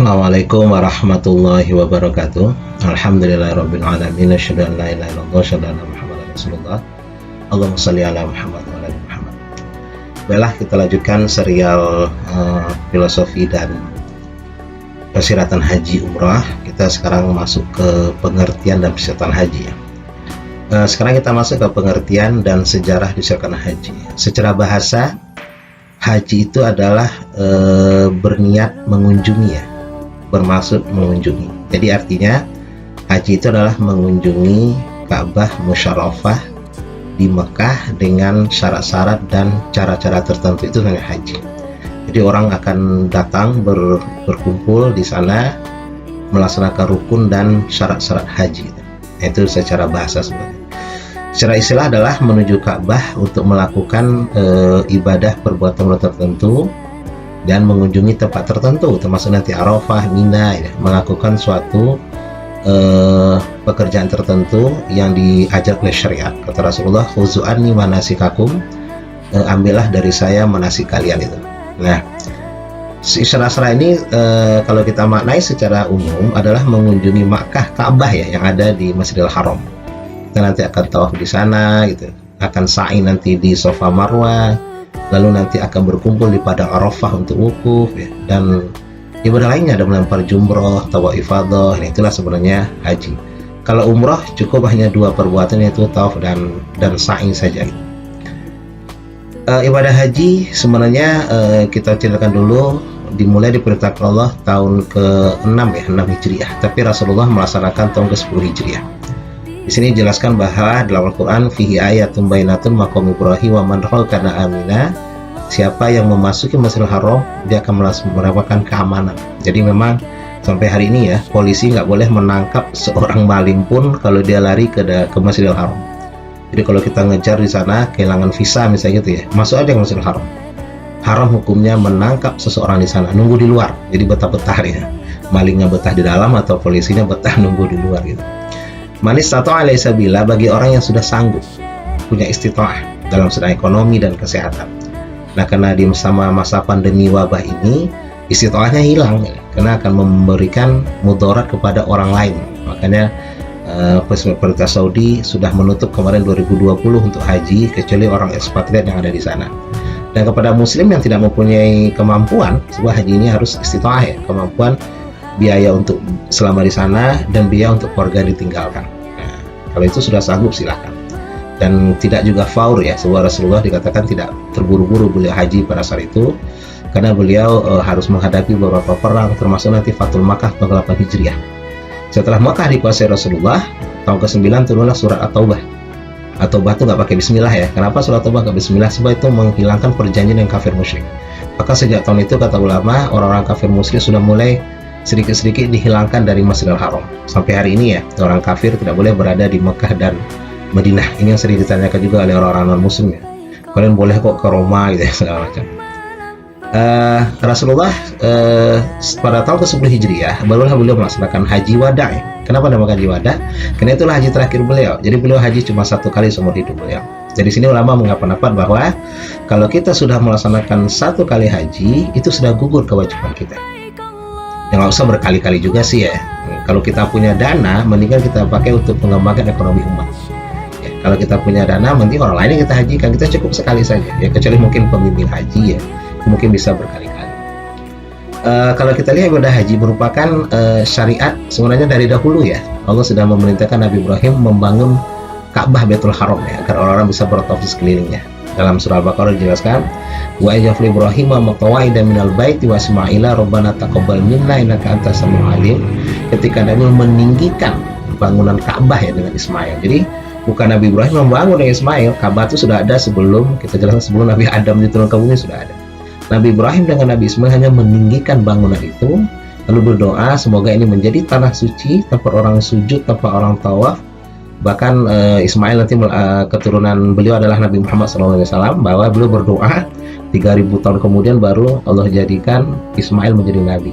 Assalamualaikum warahmatullahi wabarakatuh. Alhamdulillahirabbil alamin. Asyhadu an la ilaha illallah wa asyhadu anna Muhammadar Rasulullah. Allahumma shalli ala Muhammad wa ala ali Muhammad. Baiklah, kita lanjutkan serial filosofi dan persyaratan haji umrah. Kita sekarang masuk ke pengertian dan persyaratan haji. Sekarang kita masuk ke pengertian dan sejarah persyaratan haji. Secara bahasa, haji itu adalah berniat mengunjungi, ya, bermaksud mengunjungi. Jadi artinya haji itu adalah mengunjungi Ka'bah Musyarrafah di Mekah dengan syarat-syarat dan cara-cara tertentu, itu namanya haji. Jadi orang akan datang berkumpul di sana melaksanakan rukun dan syarat-syarat haji. Itu secara bahasa sebenarnya. Secara istilah adalah menuju Ka'bah untuk melakukan ibadah perbuatan tertentu dan mengunjungi tempat tertentu, termasuk nanti Arafah, Mina, ya, melakukan suatu pekerjaan tertentu yang diajar oleh syariat. Kata Rasulullah, khuzu anni manasikakum, ambillah dari saya manasik kalian itu. Nah, istilah-istilah ini kalau kita maknai secara umum adalah mengunjungi Makkah, Ka'bah, ya, yang ada di Masjidil Haram. Kita nanti akan tawaf di sana, gitu, akan sa'i nanti di Safa Marwah, lalu nanti akan berkumpul di padang Arafah untuk wukuf, ya, dan ibadah lainnya, ada melempar jumroh, tawaf ifadah. Nah, itulah sebenarnya haji. Kalau umrah cukup hanya dua perbuatan, yaitu tawaf dan sa'i saja. Ibadah haji sebenarnya kita ceritakan dulu, dimulai diperintahkan Allah tahun ke-6, ya, 6 Hijriah, tapi Rasulullah melaksanakan tahun ke-10 Hijriah. Di sini dijelaskan bahwa dalam Al-Quran, fihi ayatun bainatun maqam Ibrahim wa man kana amina. Siapa yang memasuki Masjidil Haram, dia akan mendapatkan keamanan. Jadi memang sampai hari ini, ya, polisi nggak boleh menangkap seorang maling pun kalau dia lari ke Masjidil Haram. Jadi kalau kita ngejar di sana, kehilangan visa misalnya gitu, ya, masuk aja ke Masjidil Haram. Haram hukumnya menangkap seseorang di sana, nunggu di luar. Jadi betah-betah, ya, malingnya betah di dalam atau polisinya betah nunggu di luar gitu. Manis atau alaihi sabila, bagi orang yang sudah sanggup, punya istita'ah dalam segi ekonomi dan kesehatan. Nah, karena di masa pandemi wabah ini, istita'ahnya hilang, ya, karena akan memberikan mudarat kepada orang lain. Makanya pemerintah Saudi sudah menutup kemarin 2020 untuk haji, kecuali orang ekspatriat yang ada di sana. Dan kepada muslim yang tidak mempunyai kemampuan, sebuah haji ini harus istita'ah, ya, kemampuan biaya untuk selama di sana dan biaya untuk keluarga ditinggalkan. Nah, kalau itu sudah sanggup, silahkan. Dan tidak juga faur, ya, sebuah Rasulullah dikatakan tidak terburu-buru beliau haji pada saat itu, karena beliau harus menghadapi beberapa perang, termasuk nanti Fathul Makkah tahun 8 Hijriah. Setelah Makkah dikuasai Rasulullah, tahun ke-9 turunlah surat At-Taubah. At-Taubah itu nggak pakai bismillah, ya. Kenapa surat At-Taubah nggak bismillah? Sebab itu menghilangkan perjanjian yang kafir musyrik. Maka sejak tahun itu, kata ulama, orang-orang kafir musyrik sudah mulai sedikit-sedikit dihilangkan dari Masjidil Haram. Sampai hari ini, ya, orang kafir tidak boleh berada di Mekah dan Madinah. Ini yang sering ditanyakan juga oleh orang-orang non-muslim, ya. Kalian boleh kok ke Roma, gitu, ya, segala macam. Rasulullah pada tahun ke-10 Hijriah barulah beliau melaksanakan haji wada, ya. Kenapa nama haji wada? Karena itulah haji terakhir beliau. Jadi beliau haji cuma satu kali seumur hidup beliau. Jadi sini ulama mengapa-napa bahwa kalau kita sudah melaksanakan satu kali haji, itu sudah gugur kewajiban kita. Ya, nggak usah berkali-kali juga sih, ya. Kalau kita punya dana, mendingan kita pakai untuk mengembangkan ekonomi umat. Ya, kalau kita punya dana, mending orang lain yang kita hajikan, kita cukup sekali saja. Ya, kecuali mungkin pemimpin haji, ya, mungkin bisa berkali-kali. Kalau kita lihat ibadah haji merupakan syariat sebenarnya dari dahulu, ya. Allah sudah memerintahkan Nabi Ibrahim membangun Ka'bah Baitul Haram, ya, agar orang-orang bisa bertawaf di sekelilingnya. Dalam surah Al-Baqarah dijelaskan, wa ajafli Ibrahim maqawaida minal baiti wa ismaila rabbana taqabbal minna innaka antas samiul alim. Ketika Nabi meninggikan bangunan Ka'bah, ya, dengan Ismail. Jadi bukan Nabi Ibrahim membangun dengan Ismail. Ka'bah itu sudah ada sebelum, kita jelaskan, sebelum Nabi Adam diturunkan ke bumi sudah ada. Nabi Ibrahim dengan Nabi Ismail hanya meninggikan bangunan itu, lalu berdoa semoga ini menjadi tanah suci, tempat orang sujud, tempat orang tawaf. Bahkan Ismail nanti keturunan beliau adalah Nabi Muhammad SAW, bahwa beliau berdoa 3000 tahun kemudian baru Allah jadikan Ismail menjadi nabi.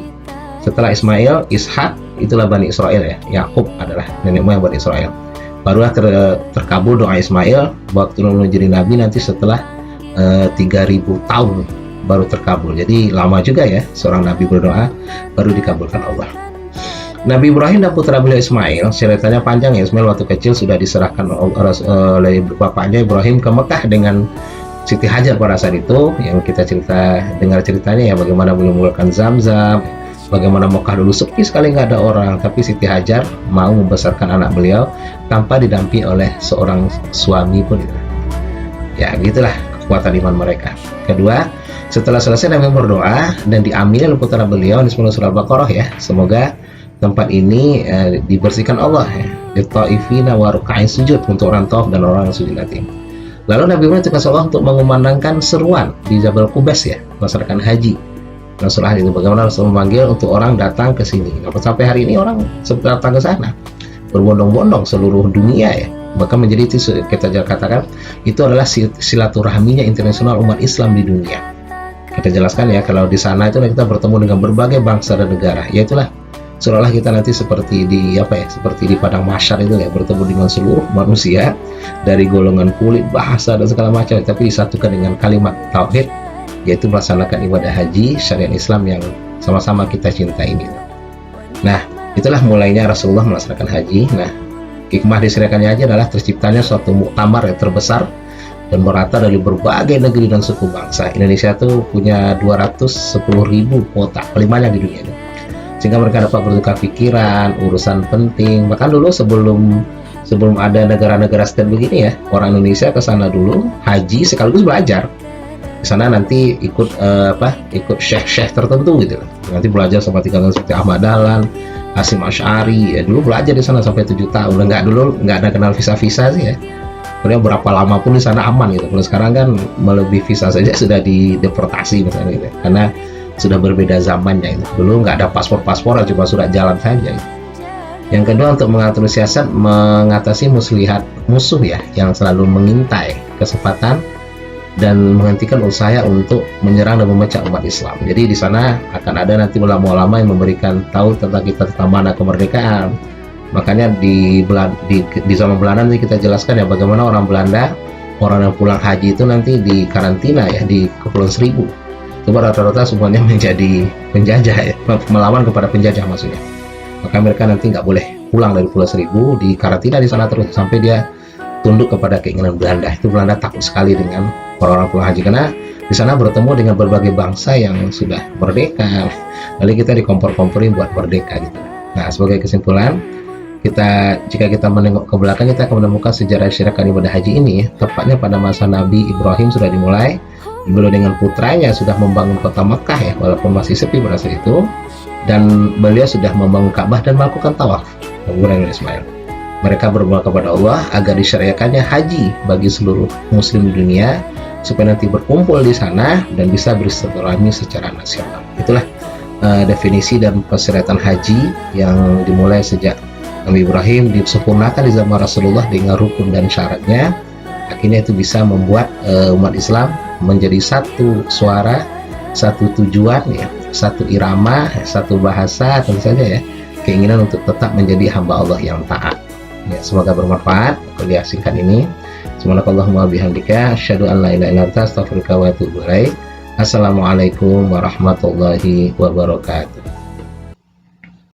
Setelah Ismail, Ishak, itulah Bani Israel, ya. Yakub adalah nenek moyang Bani Israel. Barulah terkabul doa Ismail bahwa keturunan menjadi nabi nanti setelah 3000 tahun baru terkabul. Jadi lama juga ya seorang nabi berdoa baru dikabulkan Allah. Nabi Ibrahim dan putra beliau Ismail, ceritanya panjang ya. Ismail waktu kecil sudah diserahkan oleh bapaknya Ibrahim ke Mekah dengan Siti Hajar pada saat itu. Yang kita dengar ceritanya ya, bagaimana beliau mengeluarkan Zam-Zam, bagaimana Mekah dulu sepi sekali, nggak ada orang, tapi Siti Hajar mau membesarkan anak beliau tanpa didampingi oleh seorang suami pun. Ya gitulah kekuatan iman mereka. Kedua, setelah selesai Nabi berdoa dan diamini oleh putra beliau di surah Al-Baqarah ya, semoga tempat ini dibersihkan Allah ya, lit-taifina wa ruk'in sujud, untuk orang tawaf dan orang yang sujud nanti. Lalu Nabi Ibrahim ditugas Allah untuk mengumandangkan seruan di Jabal Qubais ya, melaksanakan haji. Rasulullah itu bagaimana Rasul memanggil untuk orang datang ke sini. Nah, sampai hari ini orang datang ke sana berbondong-bondong seluruh dunia ya. Bahkan menjadi itu kita katakan itu adalah silaturahminya internasional umat Islam di dunia. Kita jelaskan ya, kalau di sana itu kita bertemu dengan berbagai bangsa dan negara. Yaitulah seolah kita nanti seperti di seperti di padang mahsyar itu ya, bertemu dengan seluruh manusia dari golongan kulit, bahasa dan segala macam, tapi disatukan dengan kalimat tauhid, yaitu melaksanakan ibadah haji syariat Islam yang sama-sama kita cintai ini. Nah, itulah mulainya Rasulullah melaksanakan haji. Nah, hikmah disediakannya haji adalah terciptanya suatu muktamar yang terbesar dan merata dari berbagai negeri dan suku bangsa. Indonesia tuh punya 210.000 kota, kelimanya di dunia ini, sehingga mereka dapat bertukar pikiran, urusan penting. Bahkan dulu sebelum ada negara-negara state begini ya, orang Indonesia ke sana dulu haji sekaligus belajar. Di sana nanti ikut syekh-syekh tertentu gitu. Nanti belajar sama tingkatan seperti Ahmad Dahlan, Hasyim Asy'ari. Ya, dulu belajar di sana sampai 7 tahun. Dulu nggak ada kenal visa-visa sih ya. Kemudian berapa lama pun di sana aman gitu. Kalau sekarang kan melebihi visa saja sudah dideportasi misalnya gitu. Karena sudah berbeda zamannya itu. Dulu nggak ada paspor-paspor, cuma surat jalan saja gitu. Yang kedua, untuk mengatur siasat mengatasi musuh ya, yang selalu mengintai kesempatan dan menghentikan usaha untuk menyerang dan memecah umat Islam. Jadi di sana akan ada nanti ulama-ulama yang memberikan tahu tentang kita tentang mana kemerdekaan. Makanya di zaman Belanda nanti kita jelaskan ya, bagaimana orang Belanda, orang yang pulang haji itu nanti di karantina ya di Kepulauan Seribu. Itu rata-rata semuanya menjadi penjajah ya, melawan kepada penjajah maksudnya. Maka mereka nanti nggak boleh pulang dari Pulau Seribu, di karantina di sana terus sampai dia tunduk kepada keinginan Belanda. Itu Belanda takut sekali dengan orang-orang pulang haji, karena di sana bertemu dengan berbagai bangsa yang sudah merdeka. Lalu kita dikompor-komporin buat merdeka gitu. Nah, sebagai kesimpulan, jika kita menengok ke belakang, kita akan menemukan sejarah syariat ibadah haji ini tepatnya pada masa Nabi Ibrahim sudah dimulai. Beliau dengan putranya sudah membangun kota Mekah ya, walaupun masih sepi pada saat itu, dan beliau sudah membangun Ka'bah dan melakukan tawaf. Ibrahim dan Ismail, mereka berdoa kepada Allah agar disyariatkannya haji bagi seluruh muslim di dunia, supaya nanti berkumpul di sana dan bisa bersilaturahmi secara nasional. Itulah definisi dan persyaratan haji yang dimulai sejak Nabi Ibrahim, disempurnakan di zaman Rasulullah dengan rukun dan syaratnya. Akhirnya itu bisa membuat umat Islam menjadi satu suara, satu tujuan ya, satu irama, satu bahasa, tentu saja ya, keinginan untuk tetap menjadi hamba Allah yang taat. Ya, semoga bermanfaat kuliah singkat ini. Subhanakallahumma bihamdika asyhadu an la ilaha illa anta astaghfiruka wa atubu ilaik. Assalamualaikum warahmatullahi wabarakatuh.